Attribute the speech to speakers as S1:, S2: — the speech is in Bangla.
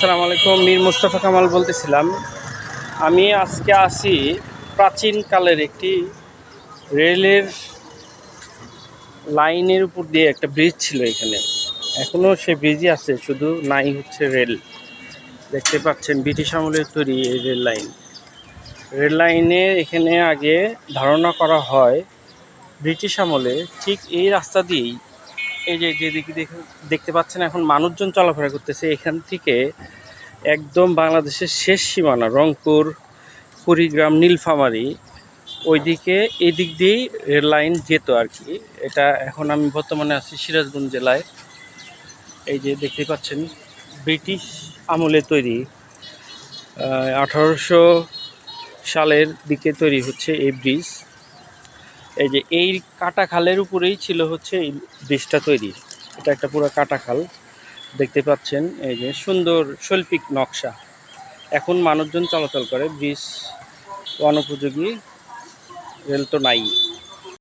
S1: আসসালামু আলাইকুম। মীর মুস্তাফা কামাল বলতেছিলাম। আমি আজকে আসি প্রাচীনকালের একটি রেলের লাইনের উপর দিয়ে একটা ব্রিজ ছিল এখানে। এখনও সে ব্রিজই আছে, শুধু নাই হচ্ছে রেল। দেখতে পাচ্ছেন ব্রিটিশ আমলের তৈরি এই রেল লাইন। রেল লাইনে এখানে আগে ধারণা করা হয় ব্রিটিশ আমলে ঠিক এই রাস্তা দিয়েই, এই যে যেদিকে দেখতে পাচ্ছেন এখন মানুষজন চলাফেরা করতেছে, এখান থেকে একদম বাংলাদেশের শেষ সীমানা রংপুর, কুড়িগ্রাম, নীলফামারী ওইদিকে এই দিক দিয়েই রেল লাইন যেত আর কি। এটা এখন আমি বর্তমানে আছি সিরাজগঞ্জ জেলায়। এই যে দেখতে পাচ্ছেন ব্রিটিশ আমলে তৈরি 1800 সালের দিকে তৈরি হচ্ছে এই ব্রিজ। এই যে এই কাটা খালের উপরেই ছিল হচ্ছে এই ব্রিজটা তৈরি। এটা একটা পুরো কাটা খাল দেখতে পাচ্ছেন। এই যে সুন্দর শৈল্পিক নকশা। এখন মানুষজন চলাচল করে, ব্রিজ অনুপযোগী, রেল তো নাই।